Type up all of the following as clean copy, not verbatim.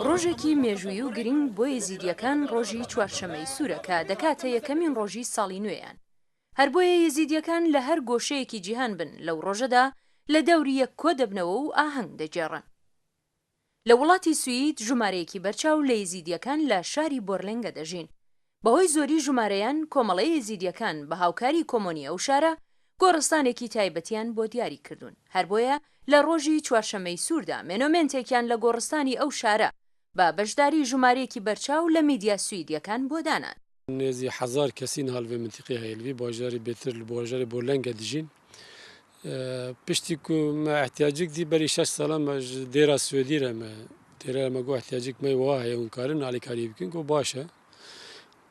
ڕۆژێکی مێژووی و گرنگ بۆ یەزیدیەکان ڕۆژی چوارشەمەی سوورە کە دەکاتە یەکەمین ڕۆژی ساڵی نوێیان. هەر بۆیە یەزیدیەکان لە هەر گۆشەیەکی جیهان بن لەو ڕۆژەدا لە دەوری یەک کۆ دەبنەوە و ئاهەنگ دەجێڕن. لە وڵاتی سوید ژمارەیەکی بەرچاو لە یەزیدیەکان لە شاری بۆرلێنگە دەژین. بەهۆی زۆری ژمارەیان کۆمەڵەی یەزیدیەکان بە هاوکاری کۆمۆنی ئەو شارە گۆڕستانێکی تایبەتیان بۆ دیاری کردوون. هەر بۆیە لە ڕۆژی چوارشەمەی سووردا مێنۆمێنتێکیان لە گۆڕستانی ئەو شارە بە بەشداری ژمارەیەکی بەرچاو لە میدیا سویدیەکان بۆ دانان. نێزی 1000 کەسین هەڵوێ منتیقی هەیلوی باژاری بێتر لە باژاری بۆرلەنگە دژین. پشتی کو ما احتیاجێک دی بەری 6 ساڵە دێرا سوێدیرە دێرە مەگو احتیاجێک مەی وا هەیە اونکارن علیکاری بکەن و باشە.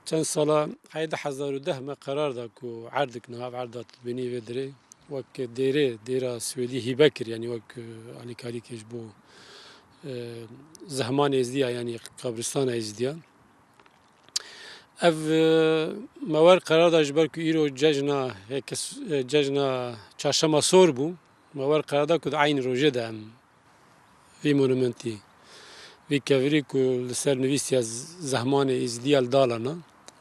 چەند ساڵە حیدە 2010 مە قەراردا کو عردك نهاف عردات بینی وێ درێ وەک دێرا سوێدی هیبە کرد ینی وەک علیکاری کێش بۆ زەهمان ئێزدیە ینی قەبرستان ئێزدیە. ev mewar qerarda ji ber ku îro cejna çarşema sor bû mewar qerarda ku di aynî rojê de em vî monumentî vî kevirî ku li ser nivîsiya zehmanê îzdiyal dalana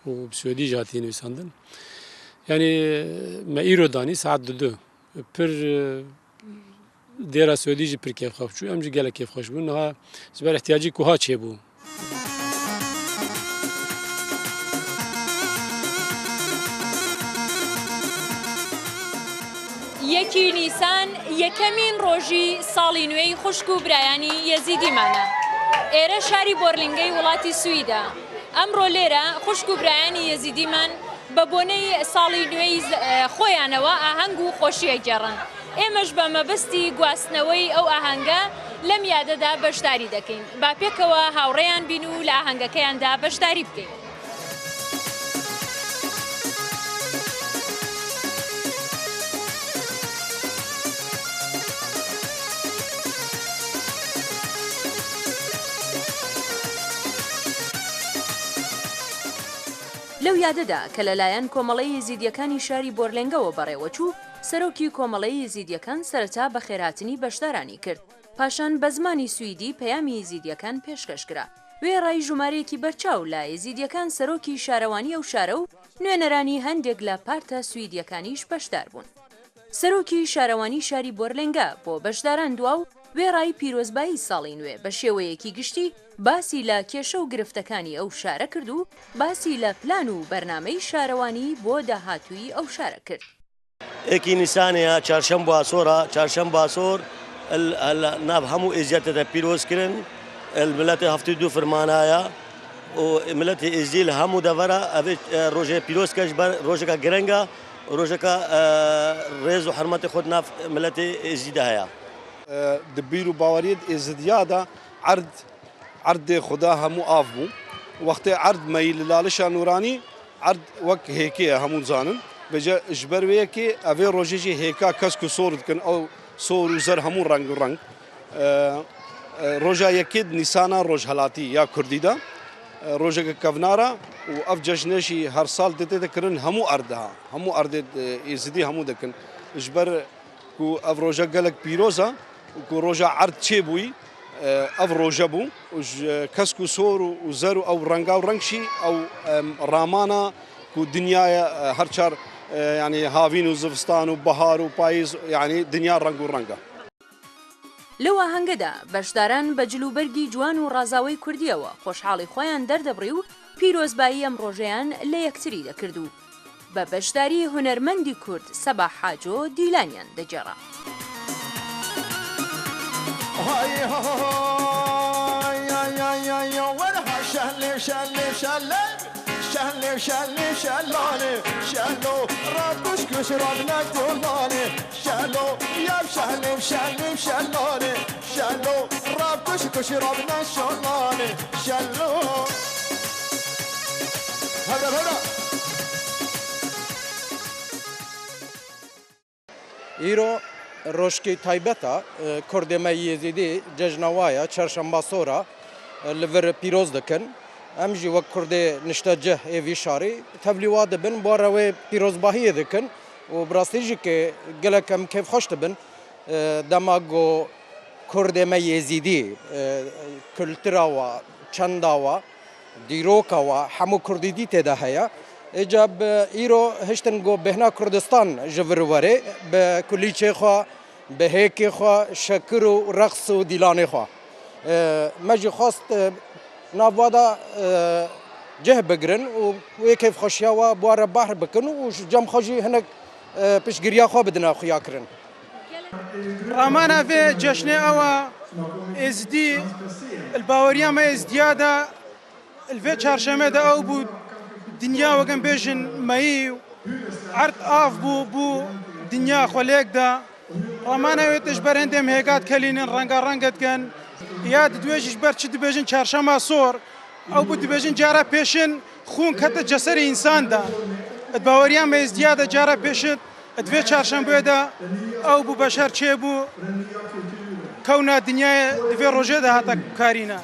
û bi Swêdî jî hatiye nivîsandin yanî me îro danî saet du pir dêra Swêdî jî pir kêfxweş bû em jî gelek kêfxweş bûn niha ji ber ihtiyacî ku ha çêbû. یەکی نیسان یەکەمین ڕۆژی ساڵی نوێی خوشک و برایانی یەزیدیمانە. ئێرە شاری بۆرلینگەی وڵاتی سویدە. ئەمڕۆ لێرە خوشک و برایانی یەزیدیمان بە بۆنەی ساڵی نوێی خۆیانەوە ئاهەنگ و خۆشیە گێڕن. ئێمەش بە مەبەستی گواستنەوەی ئەو ئاهەنگە لەم یادەدا بەشداری دەکەین. با پێکەوە هاوڕێیان بین و لە ئاهەنگەکەیاندا بەشداری بکەین. لەو یادەدا کە لەلایەن کۆمەڵەی یەزیدیەکانی شاری بۆرلێنگەوە بەڕێوەچوو سەرۆکی کۆمەڵەی یەزیدیەکان سەرەتا بە خێراتنی بەشدارانی کرد. پاشان بە زمانی سویدی پەیامی یەزیدیەکان پێشکەشکرا. وێڕای ژمارەیەکی بەرچاو لە یەزیدیەکان سەرۆکی شارەوانی ئەو شارە و نوێنەرانی هەندێک لە پارتە سویدیەکانیش بەشدار بوون. سەرۆکی شارەوانی شاری بۆرلێنگە بۆ بەشداران دوا و وێڕای پیرۆزبایی ساڵی نوێ بە شێوەیەکی گشتی باسی لە کێشە و گرفتەکانی ئەو شارە کرد و باسی لە پلان و بەرنامەی شارەوانی بۆ داهاتووی ئەو شارە کرد. ئێکی نیسانەیە چارشەمبە ئاسۆرە چارشەمبە ئاسۆر ناو هەموو ئێزیەتە پیرۆزکردن ملەتی هەفتی دوو فرمانایە و ملەتی ئێزیل هەموو دەڤەرە ئەvê ڕۆژێ پیرۆزکەش ڕۆژێکە گرنگە ڕۆژەکە ڕێز و حرمەتی خۆت ناو ملەتی ئێزیدا هەیە. Di bîr û baweriyê êzidiya de erdê xuda hemû av bû. Wextê erd meyî li lalişa nûranî erd wek hêkê ye hemû zanin. Vece ji ber wê yekê evê rojê jî hêka kes ku sor dikin ew sor û zer hemû reng û reng. Roja yekê nîsana rojhelatî ya Kurdî de rojeke kevnara û ev cejnê jî her sal dê dikirin hemû erdeha. Hemû erdê êzidî hemû dikin. Ji ber ku ev roja gelek pîroz e ku roja erd çêbûyî ev roja bû kes ku sor û zer û ew renga û reng şî ew ramana ku dinyaya her çar yanî havîn û zivistan û bihar û payîz yanî dinya reng û renga. لەو ئاهەنگەدا بەشداران بە جلوبەرگی جوان و ڕازاوی کوردیەوە خۆشحاڵی خۆیان دەردەبڕی و پیرۆزبایی ئەم ڕۆژەیان لە یەکتری دەکرد و بە بەشداری هونەرمەندی کورد سەبا حاجۆ دیلانیان دەجێڕا. شهله شهله شلانه شهلو راتوش کش رانک دولانه شهلو یاب شهله شهله شلانه شهلو راتوش کش رانک شلانه شهلو هذا هذا ایرو روشکی تایبتا کردمه یزیدی ججنوایا چهارشنبه سورا لور پیروز دکن ام جی وک کرده نشتجه ایوی شاری تبلیغات بن باروی پیروزباهی دکن و براستی جی که گلکم کیف خوشت بن دماغو کردمه یزیدی کلتراوا چنداوا دیروکاوا همو کردیدی تدا هیا اجاب ایرو هشتن گو بهنا کردستان جورواره به کلیچه خوا به هیک خوا شکر و رقص و دیلان خوا مجی خواست نوادا جه بگرن و کیف خوشیا و بوار بحر بکن و جام خوشی هنگ پشگیریا خوا بدنا خویا کرن رامانا في جشن أوا إزدي الباوريا ما إزديادا الفي چهارشنبه دا أو بو دنيا وكان بيجن ماي عرض آف بو دنيا خوليك دا رامانا يتجبر عندهم هيكات كلينين رنگت كان ياد دويجش برچ دبيجن چهارشنبه صور أو بو دبيجن جارا بيشن خون كت جسر إنسان دا الباوريا ما إزديادا جارا بيشن دوی چهارشنبه دا او بو بشر چه بو کونه دنیا دوی روزه ده هتا کارینا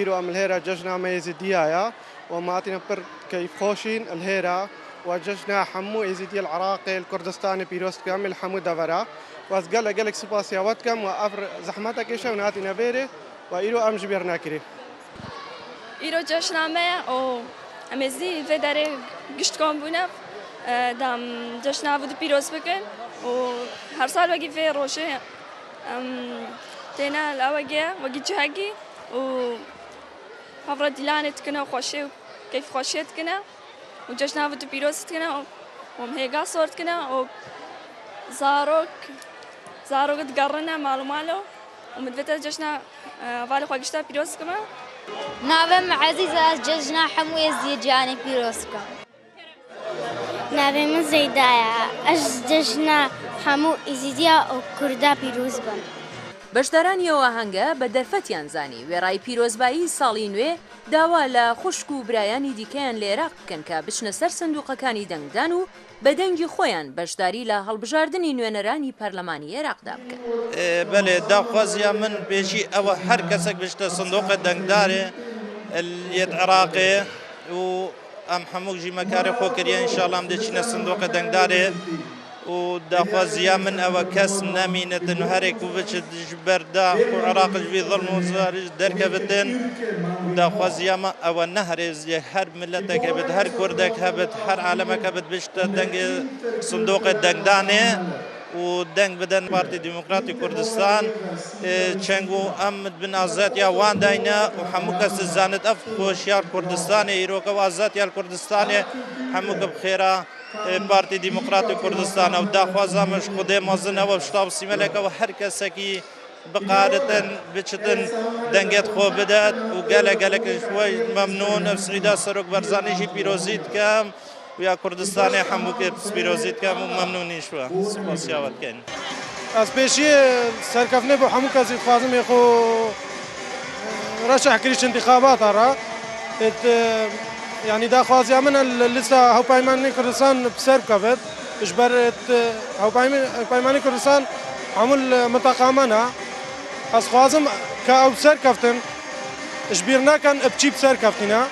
إيرو أم الهيرة جشنا ما يزيديها وماتنا بر كيف خوشين الهيرة وجشنا حمو يزيدي العراقي الكردستاني بيروست كامل حمو دفرا وأسقال قالك سباسيا واتكم وأفر زحمتك إيشا وناتنا بيري وإيرو أم جبيرنا كري إيرو جشنا ما أو أمزي في داره قشت كم بنا دام جشنا بود بيروست بكن وهر سال وقي في روشه تنا الأوجه وقي جهجي و هفرة دلانت كنا خوشي كيف خوشيت كنا وجشنا بود بيروست كنا ومهيجا صورت كنا و زاروك تقرنا مالو ومدفتا جشنا فالي خوشتا بيروست كما نابم عزيزة جشنا حمو يزيد جاني بيروست كما نابم زيدايا أش جشنا حمو يزيديا وكردا بيروز بن بەشدارانیەوە هەنگە بە دەرفەتیان زانی وێڕای پیرۆزبایی ساڵی نوێ داوا لە خوشک و برایانی دیکەیان لە عێراق بکەن کە بچنە سەر سندوقەکانی دەنگدان و بە دەنگی خۆیان بەشداری لە هەڵبژاردننی نوێنەرانی پەرلەمانی عێراقدا بکەن. بەێ داخوازیان من بێژی ئەوە هەر کەسێک بشتە سندوقە دەنگدارێ لێت عێراقێ و ئەم هەموو ژیمەکاری خۆکردیان ئینشاڵام دەچینە سندوقە دەنگدارێ و داخوازیان من ئەوە کەس نەمینێتن و هەرێک و بچێت بەردا و عێراقش بی ظڵم و زاریش دەرکەبتن داخوازیامە ئەوە نەهرێزیە هەر ملەتێک هەبێت هەر کوردێک هەبێت هەر عالەمەکە بێت بشتە دەنگی سندوقی دەنگدانێ و دەنگ بدەن پارتی دیموکراتی کوردستان چەنگ و ئەم بن ئازادیا وان داینە و هەموو کەس زانێت ئەف خۆشیار کوردستانی ئیرۆکە و ئازادیار کوردستانێ هەموو کە بخێرا پارتی دیموکراتی کوردستان و داخوازامش خودێ مەزنەوە شتاب سیمەلێکەوە هەر کەسێکی بقارتن بچتن دەنگێت خۆ بدات و گەلێک شوی مەمنون سعیدا سەرۆک بەرزانیشی پیرۆزی دکەم و یا کوردستانی هەموو کە پیرۆزی دکەم و مەمنونی شوە سوپاسیاوە دکەین. از پێشی سەرکەوتنێ بۆ هەموو کەسی خوازم خۆ ڕەشە حکریش انتخاباتە ڕا يعني داخوازي من لسه هوبايماني كردستان بسر كفت إجبرت هوبايماني كردستان عمل متقامنا از خوازم كأو بسر كفتن إجبرنا كان بشي بسر كفتنا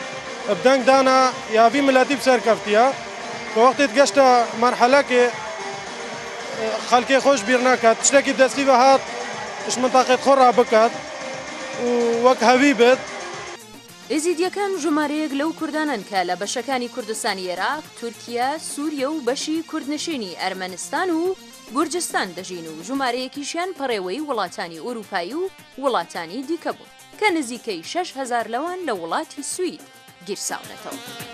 بدنك دانا يا في ملاتي بسر كفتيا وقت تجشت مرحلة كي خلقي خوش بيرنا كات تشتكي دستي وهات إيش منطقة خرة بكات ووك هبيبت ئێزیدیەکان ژمارەیەک لەو کوردانن کە لە بەشەکانی کوردستانی عێراق، تورکیا، سووریا و بەشی کوردنشینی ئەرمەنستان و گورجستان دەژین و ژمارەیەکیشیان پەڕێوەی وڵاتانی ئەوروپایی و وڵاتانی دیکە بوون کە نزیکەی 6,000 لەوان لە وڵاتی سوید گیرساونەتەوە.